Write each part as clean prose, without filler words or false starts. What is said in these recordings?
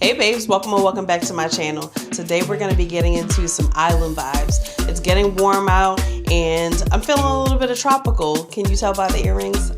Hey babes, welcome or welcome back to my channel. Today we're going to be getting into some island vibes. It's getting warm out and I'm feeling a little bit of tropical. Can you tell by the earrings?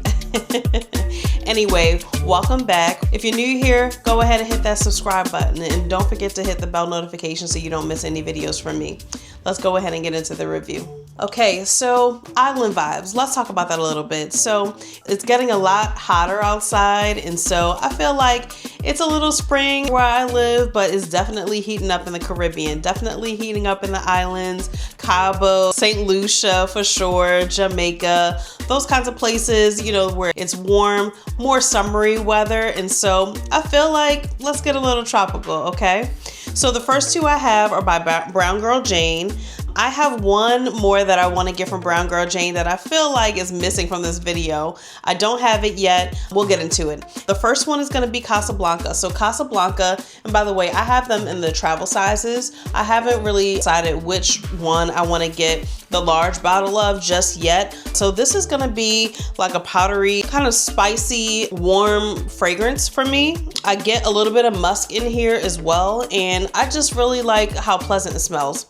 Anyway, welcome back. If you're new here, go ahead and hit that subscribe button and don't forget to hit the bell notification so you don't miss any videos from me. Let's go ahead and get into the review. Okay, so island vibes. Let's talk about that a little bit. So it's getting a lot hotter outside, and so I feel like it's a little spring where I live, but it's definitely heating up in the Caribbean, definitely heating up in the islands, Cabo, St. Lucia for sure, Jamaica, those kinds of places, you know, where it's warm, more summery weather. And so I feel like let's get a little tropical, okay? So the first two I have are by Brown Girl Jane. I have one more that I want to get from Brown Girl Jane that I feel like is missing from this video. I don't have it yet. We'll get into it. The first one is going to be Casablanca. So Casablanca, and by the way, I have them in the travel sizes. I haven't really decided which one I want to get the large bottle of just yet. So this is going to be like a powdery, kind of spicy, warm fragrance for me. I get a little bit of musk in here as well, and I just really like how pleasant it smells.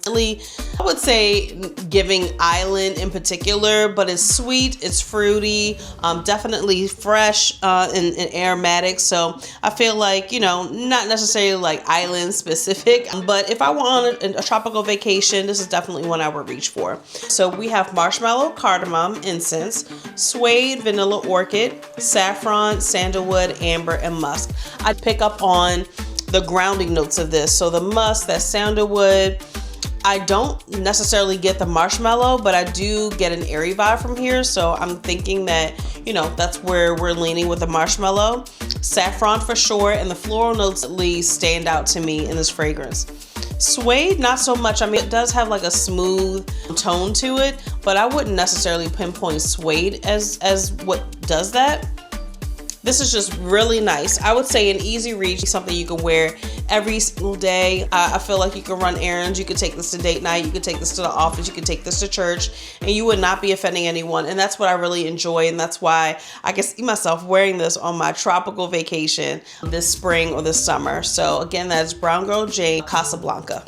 I would say giving island in particular, but it's sweet, it's fruity, definitely fresh and aromatic. So I feel like, you know, not necessarily like island specific, but if I want a tropical vacation, this is definitely one I would reach for. So we have marshmallow, cardamom, incense, suede, vanilla orchid, saffron, sandalwood, amber, and musk. I'd pick up on the grounding notes of this. So the musk, that sandalwood, I don't necessarily get the marshmallow, but I do get an airy vibe from here. So I'm thinking that, you know, that's where we're leaning with the marshmallow. Saffron for sure, and the floral notes at least stand out to me in this fragrance. Suede, not so much. I mean, it does have like a smooth tone to it, but I wouldn't necessarily pinpoint suede as what does that. This is just really nice. I would say an easy reach, something you can wear every single day. I feel like you can run errands. You could take this to date night. You could take this to the office. You could take this to church, and you would not be offending anyone. And that's what I really enjoy. And that's why I can see myself wearing this on my tropical vacation this spring or this summer. So again, that's Brown Girl Jane, Casablanca.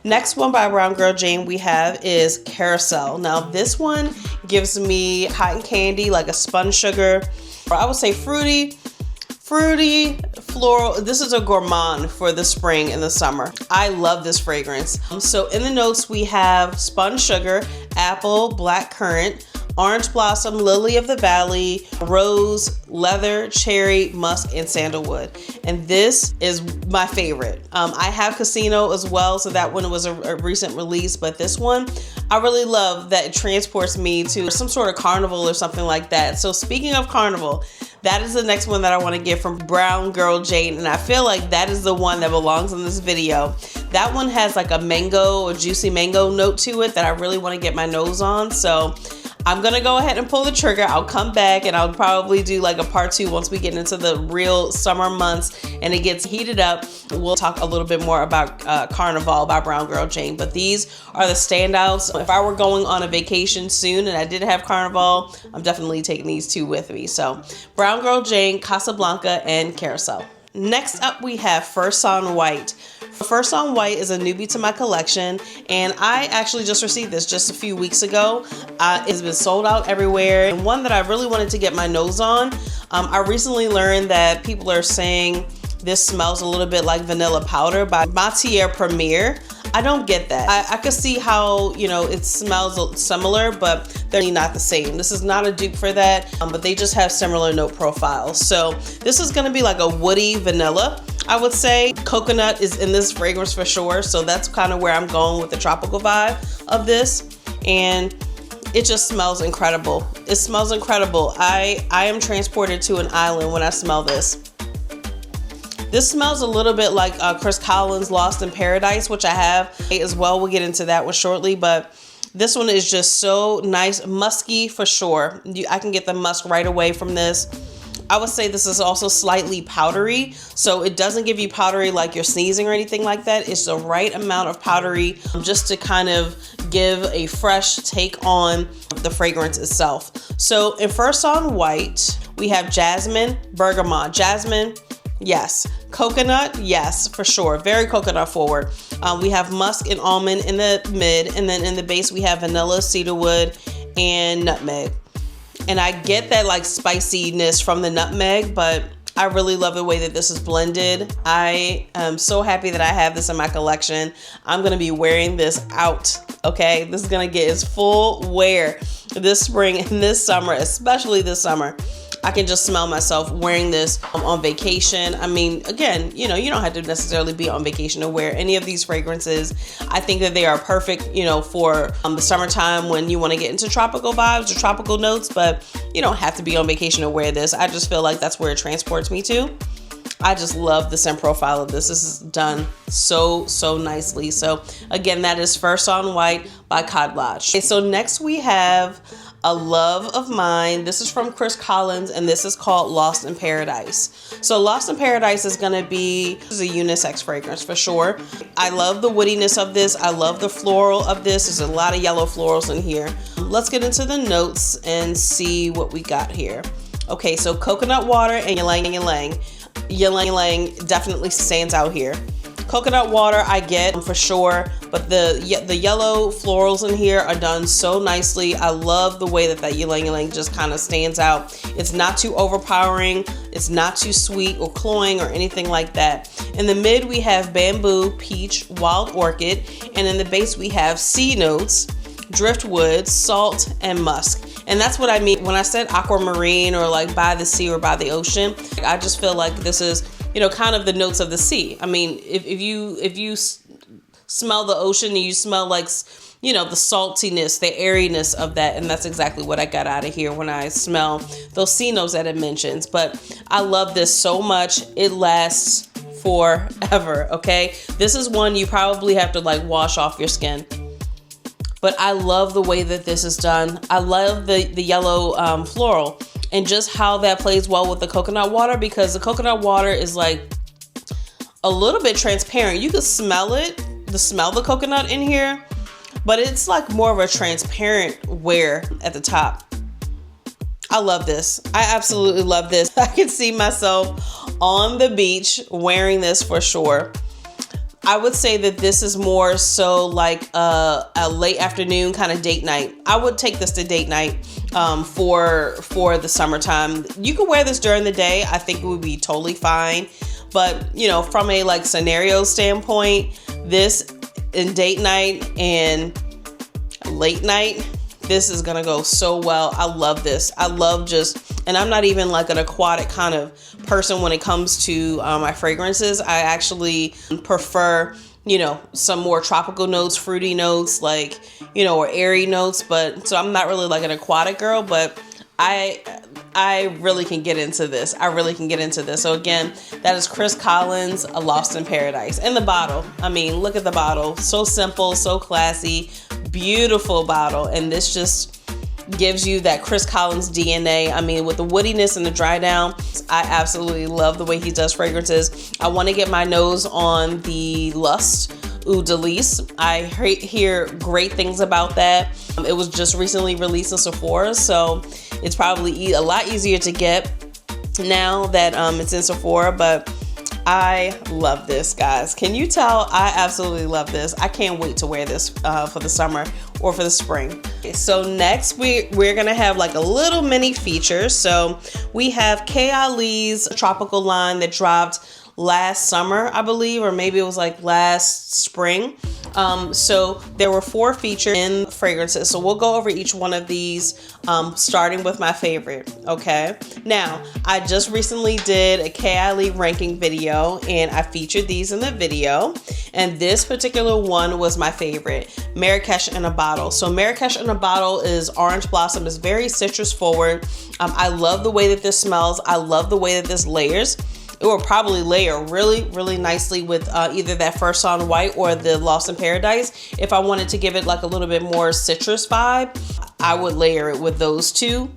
Next one by Brown Girl Jane we have is Carousel. Now this one gives me cotton candy, like a spun sugar, or I would say fruity, floral. This is a gourmand for the spring and the summer. I love this fragrance. So in the notes we have spun sugar, apple, black currant, orange blossom, lily of the valley, rose, leather, cherry, musk, and sandalwood. And this is my favorite. I have Casino as well, so that one was a recent release, but this one I really love that it transports me to some sort of carnival or something like that. So speaking of carnival, that is the next one that I want to get from Brown Girl Jane, and I feel like that is the one that belongs in this video. That one has like a mango or juicy mango note to it that I really want to get my nose on. So I'm gonna go ahead and pull the trigger. I'll come back and I'll probably do like a part 2 once we get into the real summer months and it gets heated up. We'll talk a little bit more about Carnival by Brown Girl Jane, but these are the standouts. If I were going on a vacation soon and I did have Carnival, I'm definitely taking these two with me. So Brown Girl Jane, Casablanca, and Carousel. Next up we have First on White. First on White is a newbie to my collection, and I actually just received this just a few weeks ago. It's been sold out everywhere, and one that I really wanted to get my nose on. I recently learned that people are saying this smells a little bit like Vanilla Powder by Matiere Premier. I don't get that. I could see how, you know, it smells similar, but they're really not the same. This is not a dupe for that, but they just have similar note profiles. So this is gonna be like a woody vanilla, I would say. Coconut is in this fragrance for sure, so that's kind of where I'm going with the tropical vibe of this, and it just smells incredible. It smells incredible. I am transported to an island when I smell this. This smells a little bit like Chris Collins' Lost in Paradise, which I have as well. We'll get into that one shortly, but this one is just so nice. Musky for sure. I can get the musk right away from this. I would say this is also slightly powdery, so it doesn't give you powdery like you're sneezing or anything like that. It's the right amount of powdery just to kind of give a fresh take on the fragrance itself. So in First on White, we have jasmine, bergamot. Jasmine, Yes. Coconut, yes, for sure. Very coconut forward. We have musk and almond in the mid, and then in the base we have vanilla, cedarwood, and nutmeg. And I get that like spiciness from the nutmeg, but I really love the way that this is blended. I am so happy that I have this in my collection. I'm gonna be wearing this out, okay? This is gonna get its full wear this spring and this summer, especially this summer. I can just smell myself wearing this on vacation. I mean, again, you know, you don't have to necessarily be on vacation to wear any of these fragrances. I think that they are perfect, you know, for the summertime when you want to get into tropical vibes or tropical notes, but you don't have to be on vacation to wear this. I just feel like that's where it transports me to. I just love the scent profile of this. This is done so nicely. So again, that is First on White by Cod Lodge. Okay, so next we have a love of mine. This is from Chris Collins, and this is called Lost in Paradise. So Lost in Paradise is gonna be a unisex fragrance for sure. I love the woodiness of this. I love the floral of this. There's a lot of yellow florals in here. Let's get into the notes and see what we got here. Okay, so coconut water and ylang ylang. Ylang ylang definitely stands out here. Coconut water I get for sure, but the yellow florals in here are done so nicely. I love the way that ylang ylang just kind of stands out. It's not too overpowering. It's not too sweet or cloying or anything like that. In the mid we have bamboo, peach, wild orchid, and in the base we have sea notes, driftwood, salt, and musk. And that's what I mean when I said aquamarine or like by the sea or by the ocean. I just feel like this is, you know, kind of the notes of the sea. I mean, if you smell the ocean and you smell like, you know, the saltiness, the airiness of that, and that's exactly what I got out of here when I smell those sea notes that it mentions. But I love this so much. It lasts forever, okay? This is one you probably have to like wash off your skin. But I love the way that this is done. I love the yellow floral and just how that plays well with the coconut water, because the coconut water is like a little bit transparent. You can smell it, smell the coconut in here, but it's like more of a transparent wear at the top. I love this. I absolutely love this. I can see myself on the beach wearing this for sure. I would say that this is more so like a late afternoon kind of date night. I would take this to date night for the summertime. You could wear this during the day. I think it would be totally fine. But, you know, from a like scenario standpoint, this in date night and late night, this is gonna go so well. I love this. I love and I'm not even like an aquatic kind of person when it comes to my fragrances. I actually prefer, you know, some more tropical notes, fruity notes, like, you know, or airy notes. But so I'm not really like an aquatic girl, but I really can get into this. I really can get into this. So again, that is Chris Collins, A Lost in Paradise. And the bottle, I mean, look at the bottle. So simple, so classy, beautiful bottle. And this just gives you that Chris Collins DNA. I mean, with the woodiness and the dry down, I absolutely love the way he does fragrances. I want to get my nose on the Lust Eau de Lis. I hear great things about that. It was just recently released in Sephora, so it's probably a lot easier to get now that it's in Sephora, but I love this, guys. Can you tell? I absolutely love this. I can't wait to wear this for the summer or for the spring. Okay, so next we're gonna have like a little mini feature. So we have K. Ali's tropical line that dropped last summer, I believe, or maybe it was like last spring. So there were 4 featured in fragrances. So we'll go over each one of these, starting with my favorite. Okay. Now, I just recently did a KILE ranking video and I featured these in the video. And this particular one was my favorite, Marrakesh in a Bottle. So Marrakesh in a Bottle is orange blossom. It's very citrus forward. I love the way that this smells. I love the way that this layers. It will probably layer really, really nicely with either that First on White or the Lost in Paradise. If I wanted to give it like a little bit more citrus vibe, I would layer it with those two.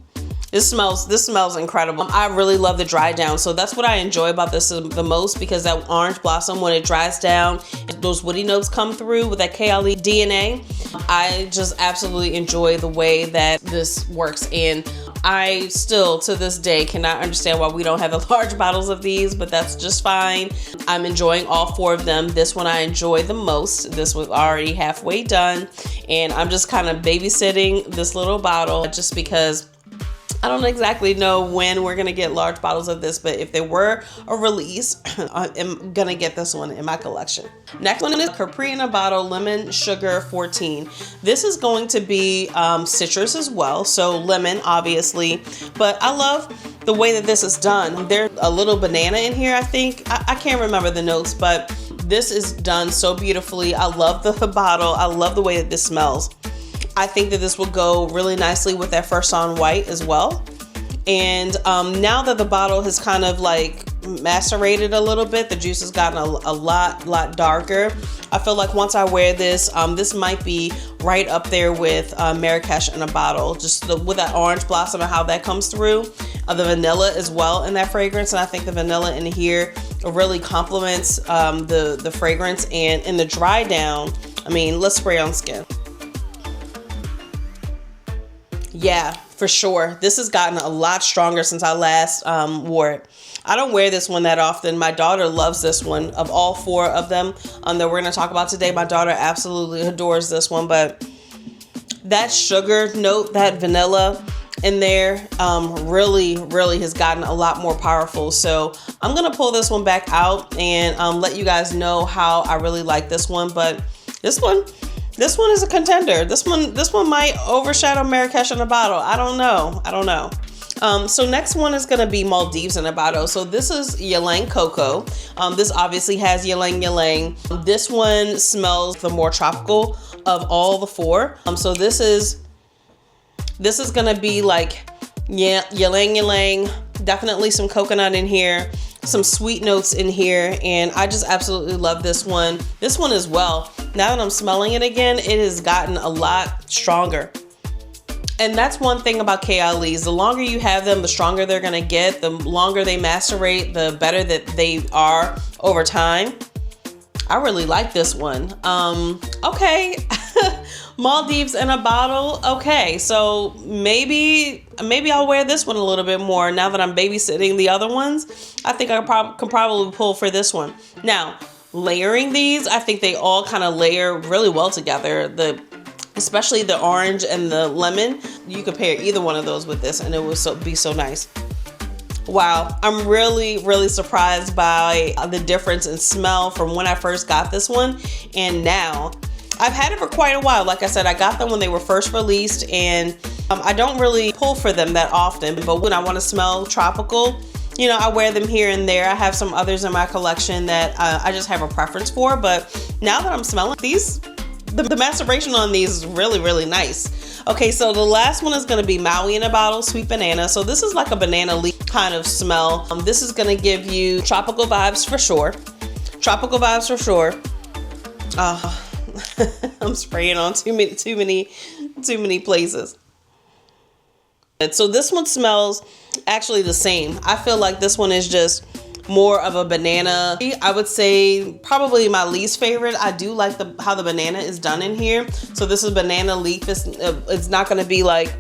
This smells incredible. I really love the dry down. So that's what I enjoy about this the most, because that orange blossom, when it dries down, those woody notes come through with that KILE DNA. I just absolutely enjoy the way that this works. And I still, to this day, cannot understand why we don't have the large bottles of these, but that's just fine. I'm enjoying all 4 of them. This one I enjoy the most. This was already halfway done, and I'm just kind of babysitting this little bottle just because I don't exactly know when we're gonna get large bottles of this, but if there were a release, I'm gonna get this one in my collection. Next one is Capri in a Bottle Lemon Sugar 14. This is going to be citrus as well, so lemon obviously, but I love the way that this is done. There's a little banana in here, I think. I can't remember the notes, but this is done so beautifully. I love the bottle. I love the way that this smells. I think that this will go really nicely with that First On White as well. And now that the bottle has kind of like macerated a little bit, the juice has gotten a lot darker. I feel like once I wear this, this might be right up there with Marrakesh in a Bottle, just with that orange blossom and how that comes through. The vanilla as well in that fragrance, and I think the vanilla in here really complements the fragrance. And in the dry down, I mean, let's spray on skin. Yeah, for sure. This has gotten a lot stronger since I last wore it. I don't wear this one that often. My daughter loves this one. Of all 4 of them that we're going to talk about today, my daughter absolutely adores this one. But that sugar note, that vanilla in there really has gotten a lot more powerful. So I'm going to pull this one back out and let you guys know how I really like this one. But this one is a contender. This one might overshadow Marrakesh in a Bottle. I don't know. So next one is going to be Maldives in a Bottle. So this is Ylang Cocoa. This obviously has Ylang Ylang. This one smells the more tropical of all the 4. So this is going to be like, yeah, Ylang Ylang. Definitely some coconut in here, some sweet notes in here, and I just absolutely love this one. This one as well. Now that I'm smelling it again, it has gotten a lot stronger. And that's one thing about Kayali's. The longer you have them, the stronger they're gonna get. The longer they macerate, the better that they are over time. I really like this one. Okay. Maldives in a Bottle. Okay, so maybe I'll wear this one a little bit more now that I'm babysitting the other ones. I think I can probably pull for this one. Now, layering these, I think they all kind of layer really well together. Especially the orange and the lemon. You could pair either one of those with this and it would be so nice. Wow, I'm really surprised by the difference in smell from when I first got this one and now. I've had it for quite a while. Like I said, I got them when they were first released, and I don't really pull for them that often, but when I want to smell tropical, you know, I wear them here and there. I have some others in my collection that I just have a preference for, but now that I'm smelling these, the maceration on these is really nice. Okay, so the last one is going to be Maui in a Bottle, Sweet Banana. So this is like a banana leaf kind of smell. This is going to give you tropical vibes for sure. Tropical vibes for sure. I'm spraying on too many places. So this one smells actually the same. I feel like this one is just more of a banana. I would say probably my least favorite. I do like how the banana is done in here. So this is banana leaf. It's not going to be like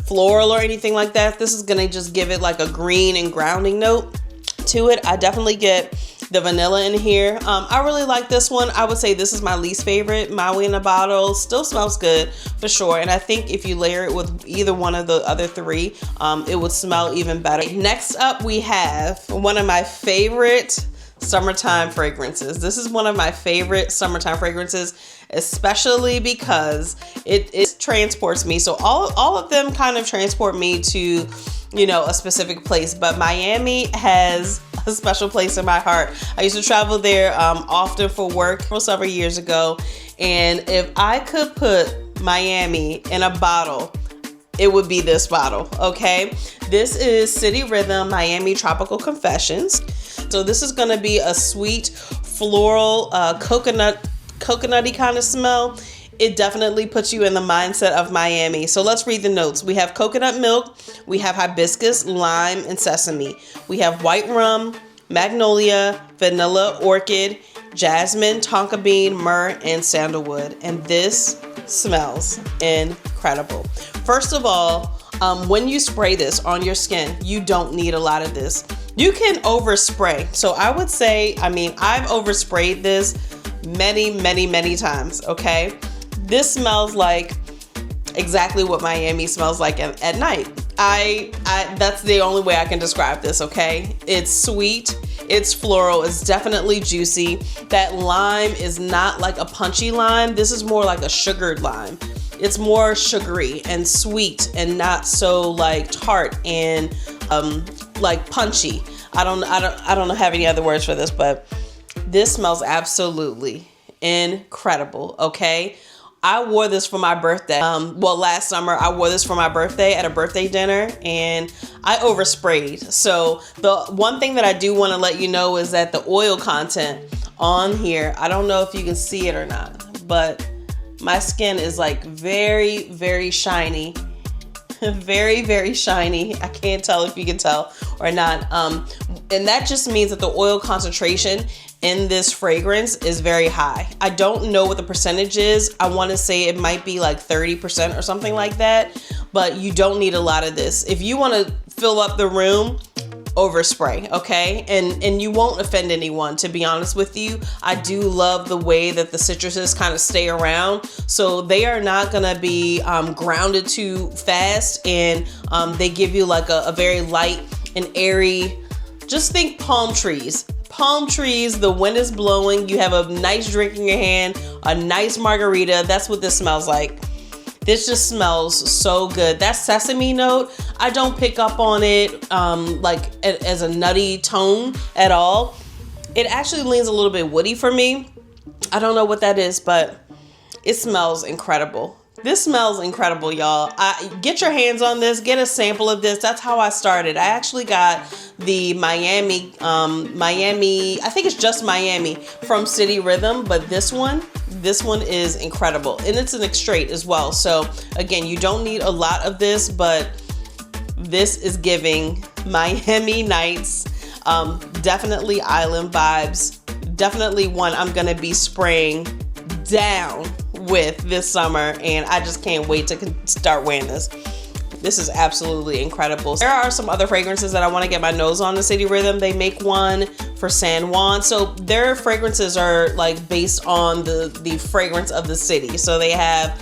floral or anything like that. This is going to just give it like a green and grounding note to it. I definitely get the vanilla in here. I really like this one. I would say this is my least favorite. Maui in a Bottle still smells good for sure. And I think if you layer it with either one of the other 3, it would smell even better. Next up, we have one of my favorite summertime fragrances. This is one of my favorite summertime fragrances, especially because it transports me. So all of them kind of transport me to, you know, a specific place, but Miami has a special place in my heart. I used to travel there often for work several years ago, and if I could put Miami in a bottle, it would be this bottle. Okay, this is City Rhythm Miami Tropical Confessions. So this is gonna be a sweet floral coconutty kind of smell. It definitely puts you in the mindset of Miami. So let's read the notes. We have coconut milk, we have hibiscus, lime, and sesame. We have white rum, magnolia, vanilla, orchid, jasmine, tonka bean, myrrh, and sandalwood. And this smells incredible. First of all, When you spray this on your skin, you don't need a lot of this. You can overspray. So I would say, I mean, I've oversprayed this many times, okay? This smells like exactly what Miami smells like at night. That's the only way I can describe this, okay? It's sweet, it's floral, it's definitely juicy. That lime is not like a punchy lime. This is more like a sugared lime. It's more sugary and sweet and not so like tart and like punchy. I don't have any other words for this, but this smells absolutely incredible, okay? I wore this for my birthday. Well, last summer I wore this for my birthday at a birthday dinner, and I oversprayed. So the one thing that I do want to let you know is that the oil content on here, I don't know if you can see it or not, but my skin is like very shiny. Very shiny. I can't tell if you can tell or not. And that just means that the oil concentration in this fragrance is very high. I don't know what the percentage is. I want to say it might be like 30% or something like that, but you don't need a lot of this. If you want to fill up the room, overspray, okay? And you won't offend anyone, to be honest with you. I do love the way that the citruses kind of stay around, so they are not gonna be grounded too fast, and they give you like a very light and airy, just think palm trees. Palm trees, the wind is blowing, you have a nice drink in your hand, a nice margarita. That's what this smells like. This just smells so good. That sesame note, I don't pick up on it like as a nutty tone at all. It actually leans a little bit woody for me. I don't know what that is, but it smells incredible. This smells incredible, y'all. Get your hands on this. Get a sample of this. That's how I started. I actually got the Miami, I think it's just Miami from City Rhythm, but this one is incredible. And it's an extrait as well. So again, you don't need a lot of this, but this is giving Miami nights, definitely island vibes, definitely one I'm gonna be spraying down with this summer, and I just can't wait to start wearing this. This is absolutely incredible. There are some other fragrances that I want to get my nose on in City Rhythm. They make one for San Juan. So their fragrances are like based on the fragrance of the city. So they have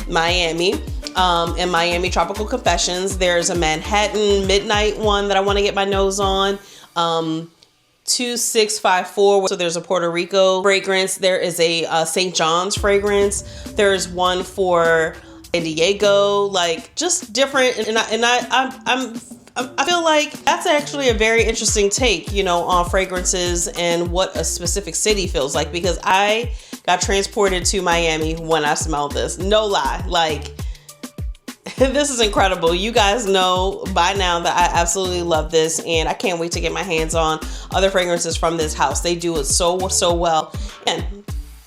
Miami and Miami Tropical Confessions. There's a Manhattan Midnight one that I want to get my nose on. 2654. So there's a Puerto Rico fragrance. There is a St. John's fragrance. There's one for San Diego, like just different. And I feel like that's actually a very interesting take, you know, on fragrances and what a specific city feels like, because I got transported to Miami when I smelled this. No lie, like this is incredible. You guys know by now that I absolutely love this, and I can't wait to get my hands on other fragrances from this house. They do it so well. And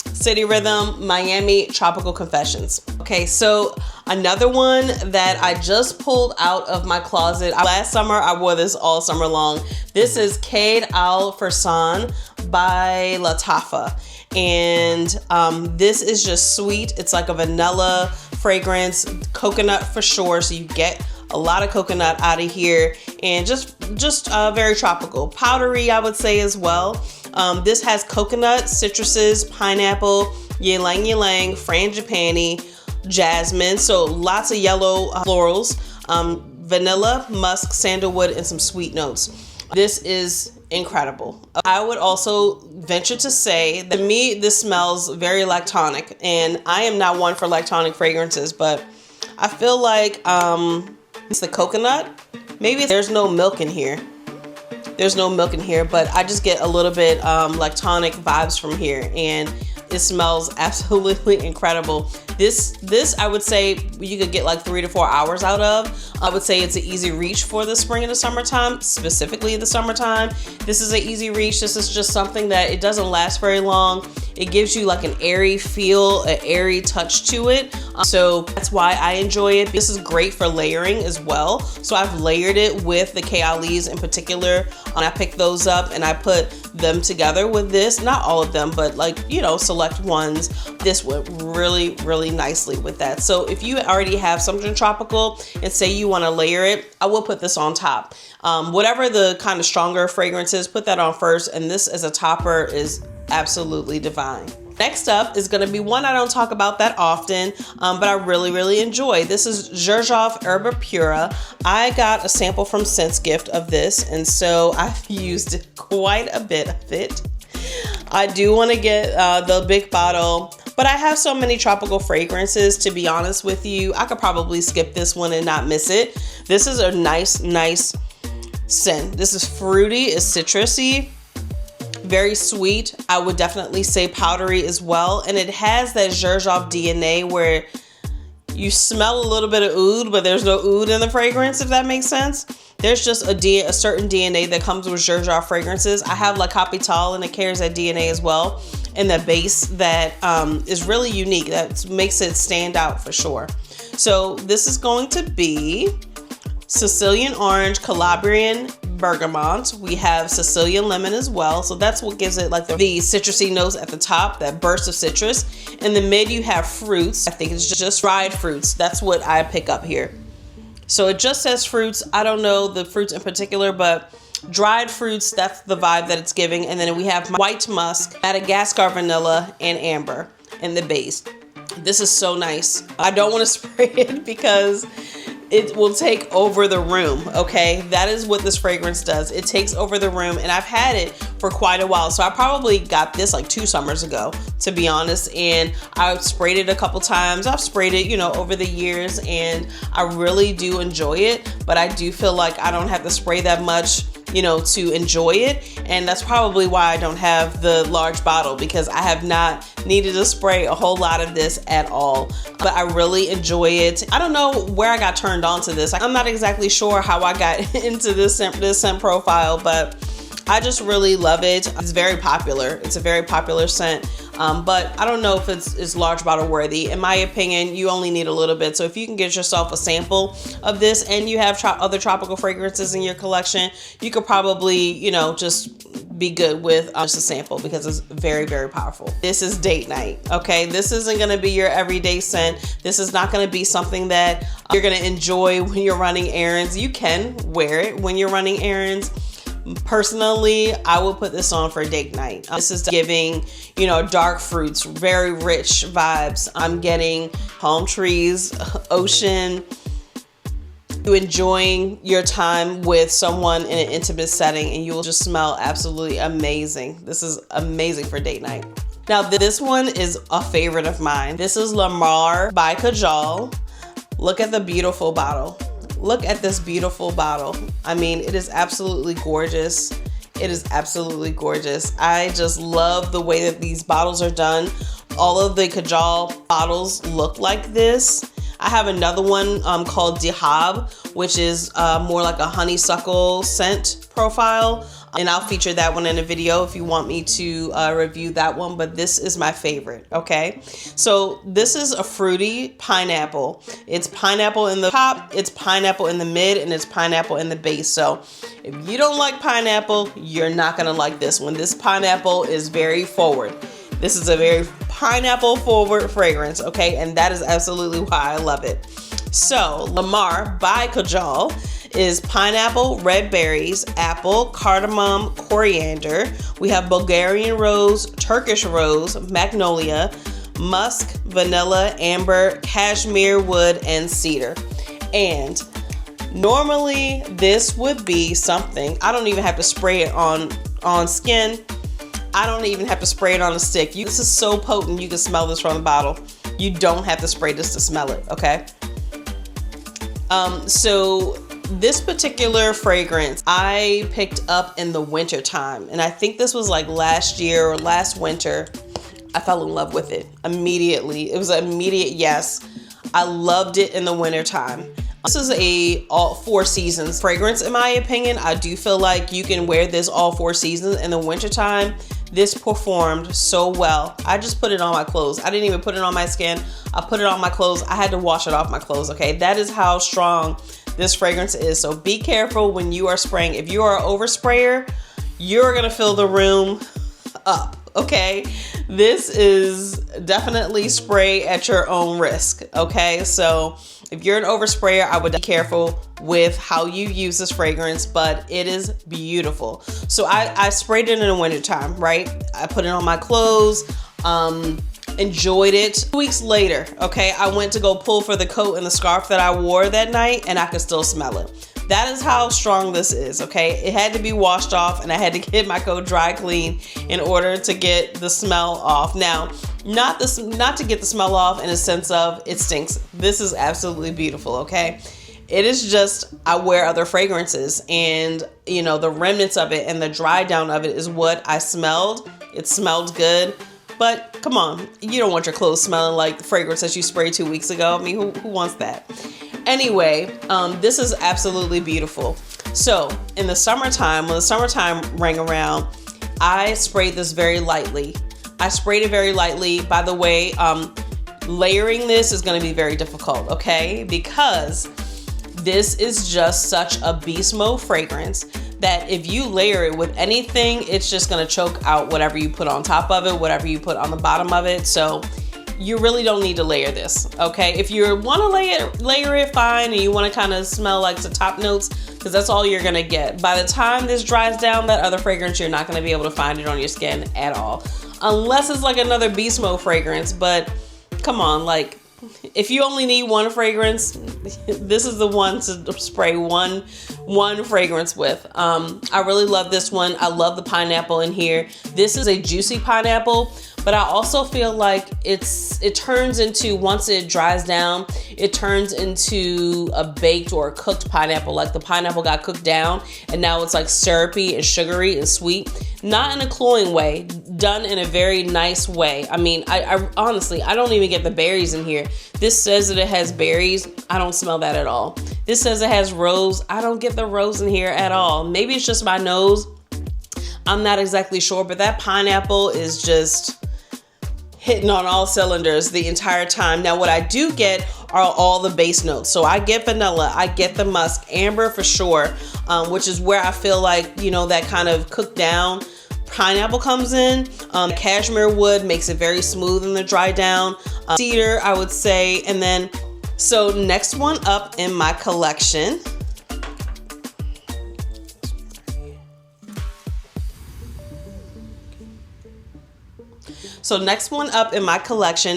City Rhythm, Miami Tropical Confessions. Okay, so another one that I just pulled out of my closet. Last summer, I wore this all summer long. This is Cade Al Farsan by Latafa. And this is just sweet. It's like a vanilla fragrance, coconut for sure. So you get a lot of coconut out of here, and just very tropical, powdery, I would say as well. This has coconut, citruses, pineapple, ylang ylang, frangipani, jasmine. So lots of yellow florals, vanilla, musk, sandalwood, and some sweet notes. This is incredible. I would also venture to say that to me, this smells very lactonic, and I am not one for lactonic fragrances, but I feel like it's the coconut. Maybe there's no milk in here. There's no milk in here, but I just get a little bit lactonic vibes from here, and it smells absolutely incredible. This I would say you could get like 3 to 4 hours out of. I would say it's an easy reach for the spring and the summertime, specifically the summertime. This is an easy reach. This is just something that it doesn't last very long. It gives you like an airy feel, an airy touch to it. So that's why I enjoy it. This is great for layering as well. So I've layered it with the Kealis in particular. And I picked those up and I put them together with this. Not all of them, but like, you know, select ones. This went really, really nicely with that. So if you already have something tropical and say you want to layer it, I will put this on top. Whatever the kind of stronger fragrance is, put that on first. And this as a topper is absolutely divine. Next up is going to be one I don't talk about that often, but I really, really enjoy. This is Xerjoff Herba Pura. I got a sample from Scent's Gift of this, and so I've used quite a bit of it. I do want to get the big bottle, but I have so many tropical fragrances, to be honest with you. I could probably skip this one and not miss it. This is a nice scent. This is fruity, it's citrusy. Very sweet. I would definitely say powdery as well. And it has that Xerjoff DNA where you smell a little bit of oud, but there's no oud in the fragrance, if that makes sense. There's just a certain DNA that comes with Xerjoff fragrances. I have La Capitale and it carries that DNA as well. And the base that is really unique. That makes it stand out for sure. So this is going to be Sicilian Orange, Calabrian Bergamot. We have Sicilian Lemon as well. So that's what gives it like the citrusy nose at the top, that burst of citrus. In the mid, you have fruits. I think it's just dried fruits. That's what I pick up here. So it just says fruits. I don't know the fruits in particular, but dried fruits, that's the vibe that it's giving. And then we have white musk, Madagascar vanilla, and amber in the base. This is so nice. I don't want to spray it because it will take over the room, okay? That is what this fragrance does. It takes over the room, and I've had it for quite a while. So I probably got this like 2 summers ago, to be honest, and I've sprayed it a couple times. I've sprayed it, you know, over the years, and I really do enjoy it, but I do feel like I don't have to spray that much, you know, to enjoy it. And that's probably why I don't have the large bottle, because I have not needed to spray a whole lot of this at all. But I really enjoy it. I don't know where I got turned on to this. I'm not exactly sure how I got into this scent profile, but I just really love it. It's very popular. It's a very popular scent. But I don't know if it's large bottle worthy. In my opinion, you only need a little bit. So if you can get yourself a sample of this and you have other tropical fragrances in your collection, you could probably, you know, just be good with just a sample, because it's very, very powerful. This is date night, okay? This isn't gonna be your everyday scent. This is not gonna be something that you're gonna enjoy when you're running errands. You can wear it when you're running errands. Personally, I will put this on for date night. This is giving, you know, dark fruits, very rich vibes. I'm getting palm trees, ocean, you enjoying your time with someone in an intimate setting, and you will just smell absolutely amazing. This is amazing for date night. Now, this one is a favorite of mine. This is La Mar by Kajal. Look at the beautiful bottle. Look at this beautiful bottle. I mean, it is absolutely gorgeous. It is absolutely gorgeous. I just love the way that these bottles are done. All of the Kajal bottles look like this. I have another one called Dihab, which is more like a honeysuckle scent profile. And I'll feature that one in a video if you want me to review that one, but this is my favorite, okay? So this is a fruity pineapple. It's pineapple in the top, it's pineapple in the mid, and it's pineapple in the base. So if you don't like pineapple, you're not gonna like this one. This pineapple is very forward. This is a very pineapple forward fragrance, okay? And that is absolutely why I love it. So La Mar by Kajal is pineapple, red berries, apple, cardamom, coriander. We have Bulgarian rose, Turkish rose, magnolia, musk, vanilla, amber, cashmere wood, and cedar. And normally this would be something, I don't even have to spray it on skin. I don't even have to spray it on a stick. This is so potent, you can smell this from the bottle. You don't have to spray this to smell it, okay? So this particular fragrance I picked up in the winter time, and I think this was like last year or last winter. I fell in love with it immediately. It was an immediate yes. I loved it in the winter time. This is a all 4 seasons fragrance in my opinion. I do feel like you can wear this all 4 seasons. In the wintertime, this performed so well. I just put it on my clothes. I didn't even put it on my skin. I put it on my clothes. I had to wash it off my clothes, okay? That is how strong this fragrance is. So be careful when you are spraying. If you are an oversprayer, you're gonna fill the room up, okay? This is definitely spray at your own risk, okay? So if you're an oversprayer, I would be careful with how you use this fragrance, but it is beautiful. So I sprayed it in the wintertime, right? I put it on my clothes, enjoyed it. 2 weeks later, okay, I went to go pull for the coat and the scarf that I wore that night, and I could still smell it. That is how strong this is, okay? It had to be washed off, and I had to get my coat dry clean in order to get the smell off. Now, not to get the smell off in a sense of it stinks. This is absolutely beautiful, okay? It is just, I wear other fragrances, and you know, the remnants of it and the dry down of it is what I smelled. It smelled good, but come on, you don't want your clothes smelling like the fragrance that you sprayed 2 weeks ago. I mean, who wants that? Anyway, this is absolutely beautiful. So in the summertime, when the summertime rang around, I sprayed this very lightly. I sprayed it very lightly. By the way, layering this is going to be very difficult, okay? Because this is just such a beast mode fragrance that if you layer it with anything, it's just going to choke out whatever you put on top of it, whatever you put on the bottom of it. So you really don't need to layer this, okay? If you want to layer it, fine, and you want to kind of smell like the top notes, because that's all you're gonna get. By the time this dries down, that other fragrance, you're not gonna be able to find it on your skin at all. Unless it's like another beast mode fragrance, but come on, like, if you only need one fragrance, this is the one to spray one fragrance with. I really love this one. I love the pineapple in here. This is a juicy pineapple, but I also feel like it turns into, once it dries down, it turns into a baked or a cooked pineapple. Like the pineapple got cooked down and now it's like syrupy and sugary and sweet. Not in a cloying way, done in a very nice way. I mean, I honestly, I don't even get the berries in here. This says that it has berries. I don't smell that at all. This says it has rose. I don't get the rose in here at all. Maybe it's just my nose. I'm not exactly sure, but that pineapple is just hitting on all cylinders the entire time. Now, what I do get are all the base notes. So I get vanilla, I get the musk, amber for sure, which is where I feel like, you know, that kind of cooked down pineapple comes in. Cashmere wood makes it very smooth in the dry down. Cedar, I would say. And then, so next one up in my collection,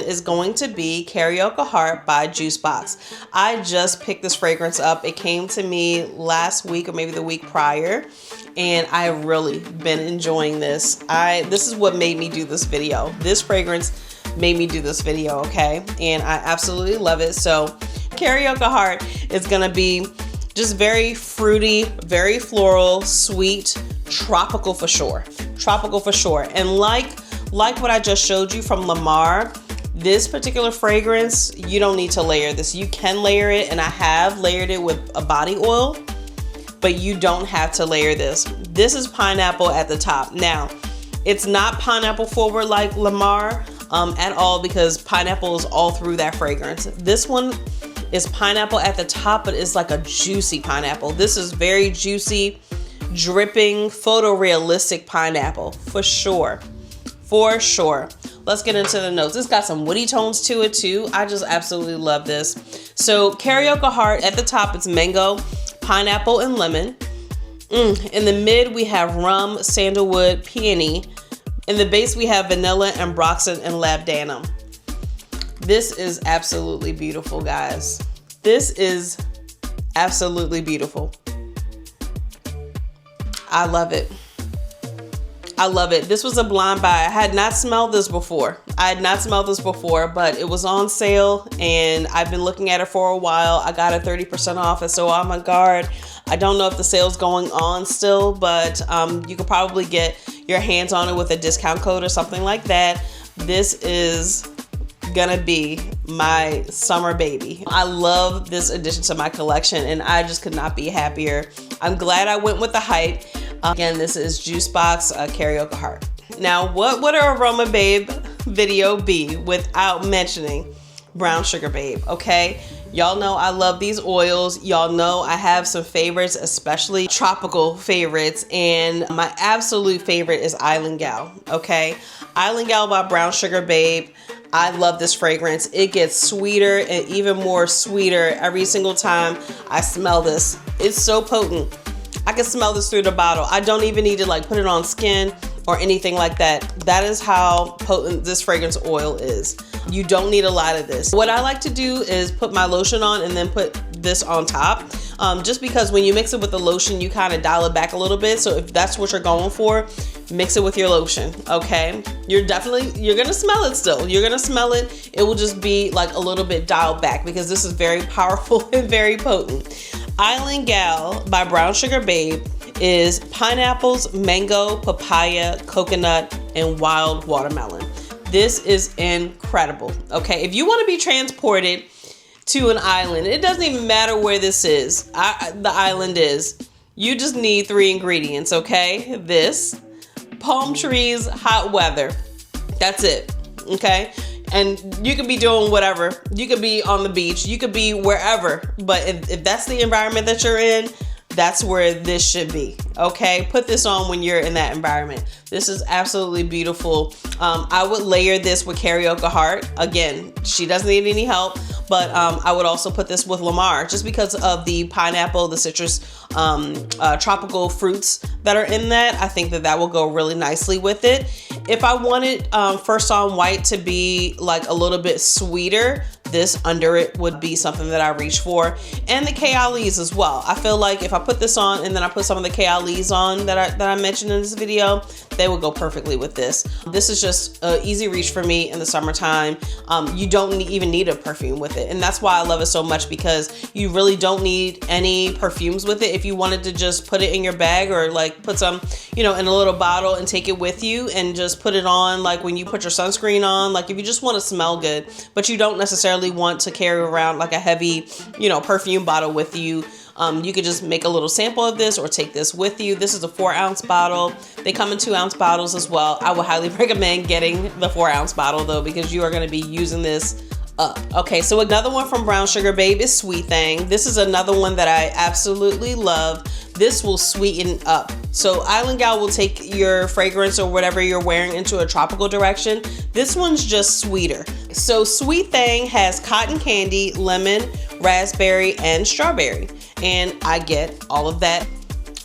is going to be Karaoke Heart by Juicebox. I just picked this fragrance up. It came to me last week or maybe the week prior, and I have really been enjoying this. This is what made me do this video. This fragrance made me do this video, okay? And I absolutely love it. So Karaoke Heart is gonna be just very fruity, very floral, sweet, tropical for sure. Tropical for sure. And like what I just showed you from Lamar, this particular fragrance, you don't need to layer this. You can layer it, and I have layered it with a body oil, but you don't have to layer this. This is pineapple at the top. Now, it's not pineapple forward like Lamar at all, because pineapple is all through that fragrance. This one is pineapple at the top, but it's like a juicy pineapple. This is very juicy, dripping, photorealistic pineapple for sure. For sure. Let's get into the notes. It's got some woody tones to it too. I just absolutely love this. So Karaoke Heart at the top, it's mango, pineapple, and lemon. In the mid, we have rum, sandalwood, peony. In the base, we have vanilla, ambroxan, and labdanum. This is absolutely beautiful, guys. This is absolutely beautiful. I love it. I love it. This was a blind buy. I had not smelled this before. But it was on sale and I've been looking at it for a while. I got it 30% off, and so I'm on guard. I don't know if the sale's going on still, but you could probably get your hands on it with a discount code or something like that. This is gonna be my summer baby. I love this addition to my collection, and I just could not be happier. I'm glad I went with the hype. Again, this is Juicebox Karaoke Heart. Now, what would an AromaBabe video be without mentioning Brown Sugar Babe, okay? Y'all know I love these oils. Y'all know I have some favorites, especially tropical favorites, and my absolute favorite is Island Gal, okay? Island Gal by Brown Sugar Babe. I love this fragrance. It gets sweeter and even more sweeter every single time I smell this. It's so potent. I can smell this through the bottle. I don't even need to like put it on skin or anything like that. That is how potent this fragrance oil is. You don't need a lot of this. What I like to do is put my lotion on and then put this on top. Just because when you mix it with the lotion, you kind of dial it back a little bit. So if that's what you're going for, mix it with your lotion, okay? You're gonna smell it still. You're gonna smell it. It will just be like a little bit dialed back because this is very powerful and very potent. Island Gal by Brown Sugar Babe is pineapples, mango, papaya, coconut, and wild watermelon. This is incredible, okay? If you want to be transported to an island, it doesn't even matter where this is, the island is. You just need 3 ingredients, okay? This, palm trees, hot weather. That's it, okay? And you could be doing whatever. You could be on the beach. You could be wherever. But if that's the environment that you're in, that's where this should be, okay? Put this on when you're in that environment. This is absolutely beautiful. I would layer this with Karaoke Heart. Again, she doesn't need any help, but I would also put this with Lamar just because of the pineapple, the citrus, tropical fruits that are in that. I think that will go really nicely with it. If I wanted First On White to be like a little bit sweeter, this under it would be something that I reach for. And the Kayalees as well. I feel like if I put this on and then I put some of the Kayalees on that I mentioned in this video, they would go perfectly with this. This is just an easy reach for me in the summertime. You don't even need a perfume with it. And that's why I love it so much, because you really don't need any perfumes with it. If you wanted to just put it in your bag or like put some, in a little bottle and take it with you and just put it on like when you put your sunscreen on, like if you just want to smell good, but you don't necessarily want to carry around like a heavy, perfume bottle with you. You could just make a little sample of this or take this with you. This is a 4-ounce bottle. They come in 2-ounce bottles as well. I would highly recommend getting the 4-ounce bottle though, because you are going to be using this up. Okay, so another one from Brown Sugar Babe is Sweet Thing. This is another one that I absolutely love. This will sweeten up. So Island Gal will take your fragrance or whatever you're wearing into a tropical direction. This one's just sweeter. So Sweet Thing has cotton candy, lemon, raspberry, and strawberry. And I get all of that.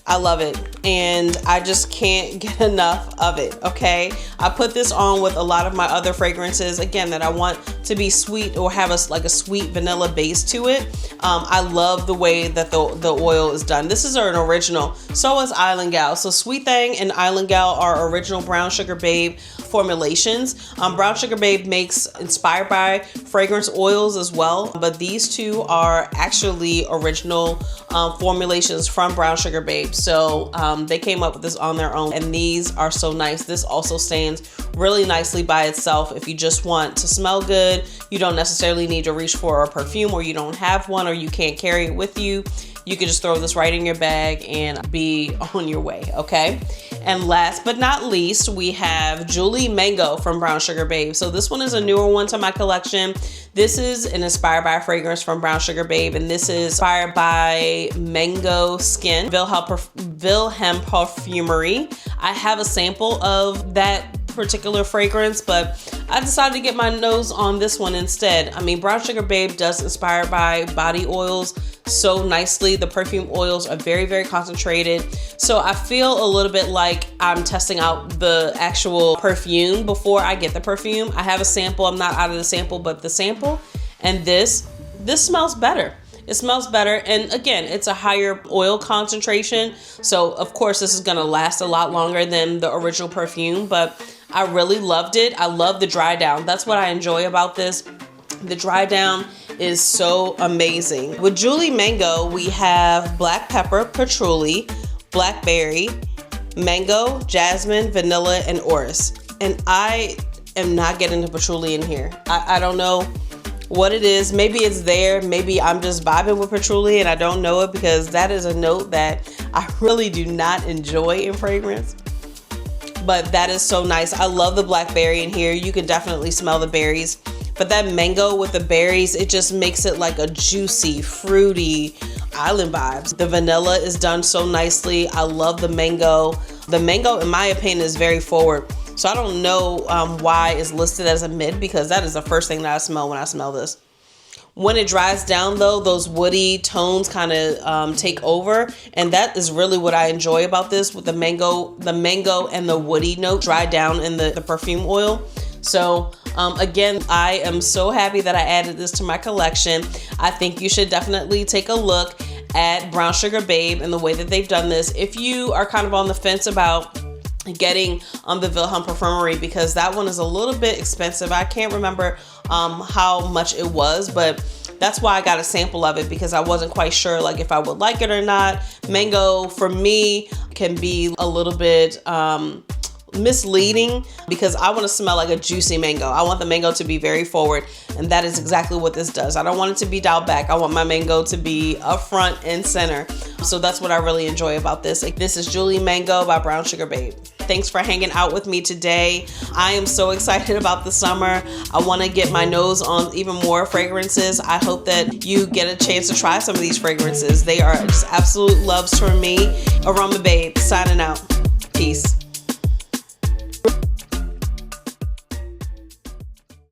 I love it. And I just can't get enough of it, okay? I put this on with a lot of my other fragrances, again, that I want to be sweet or have a sweet vanilla base to it. I love the way that the oil is done. This is an original. So is Island Gal. So Sweet Thing and Island Gal are original Brown Sugar Babe formulations. Brown Sugar Babe makes inspired by fragrance oils as well, but these two are actually original formulations from Brown Sugar Babe. So they came up with this on their own, and these are so nice. This also stands really nicely by itself. If you just want to smell good, you don't necessarily need to reach for a perfume, or you don't have one, or you can't carry it with you. You can just throw this right in your bag and be on your way, okay? And last but not least, we have Julie Mango from Brown Sugar Babe. So this one is a newer one to my collection. This is an inspired by fragrance from Brown Sugar Babe, and this is inspired by Mango Skin, Wilhelm Perfumery. I have a sample of that particular fragrance, but I decided to get my nose on this one instead. I mean, Brown Sugar Babe does inspire by body oils so nicely. The perfume oils are very, very concentrated. So I feel a little bit like I'm testing out the actual perfume before I get the perfume. I have a sample. I'm not out of the sample, but the sample, and this smells better. It smells better. And again, it's a higher oil concentration. So of course this is gonna last a lot longer than the original perfume, but I really loved it. I love the dry down. That's what I enjoy about this. The dry down is so amazing. With Julie Mango, we have black pepper, patchouli, blackberry, mango, jasmine, vanilla, and orris. And I am not getting the patchouli in here. I don't know what it is. Maybe it's there. Maybe I'm just vibing with patchouli and I don't know it, because that is a note that I really do not enjoy in fragrance. but that is so nice. I love the blackberry in here. You can definitely smell the berries. But that mango with the berries, it just makes it like a juicy, fruity island vibes. The vanilla is done so nicely. I love the mango. The mango, in my opinion, is very forward. So I don't know why it's listed as a mid, because that is the first thing that I smell when I smell this. When it dries down though, those woody tones kind of take over, and that is really what I enjoy about this, with the mango and the woody note dry down in the perfume oil. So again, I am so happy that I added this to my collection. I think you should definitely take a look at Brown Sugar Babe and the way that they've done this. If you are kind of on the fence about getting the Wilhelm Perfumery, because that one is a little bit expensive. I can't remember how much it was, but that's why I got a sample of it, because I wasn't quite sure like if I would like it or not. Mango for me can be a little bit misleading, because I want to smell like a juicy mango. I want the mango to be very forward, and that is exactly what this does. I don't want it to be dialed back. I want my mango to be up front and center. So that's what I really enjoy about this. This is Julie Mango by Brown Sugar Babe. Thanks for hanging out with me today. I am so excited about the summer. I want to get my nose on even more fragrances. I hope that you get a chance to try some of these fragrances. They are just absolute loves for me. AromaBabe signing out. Peace.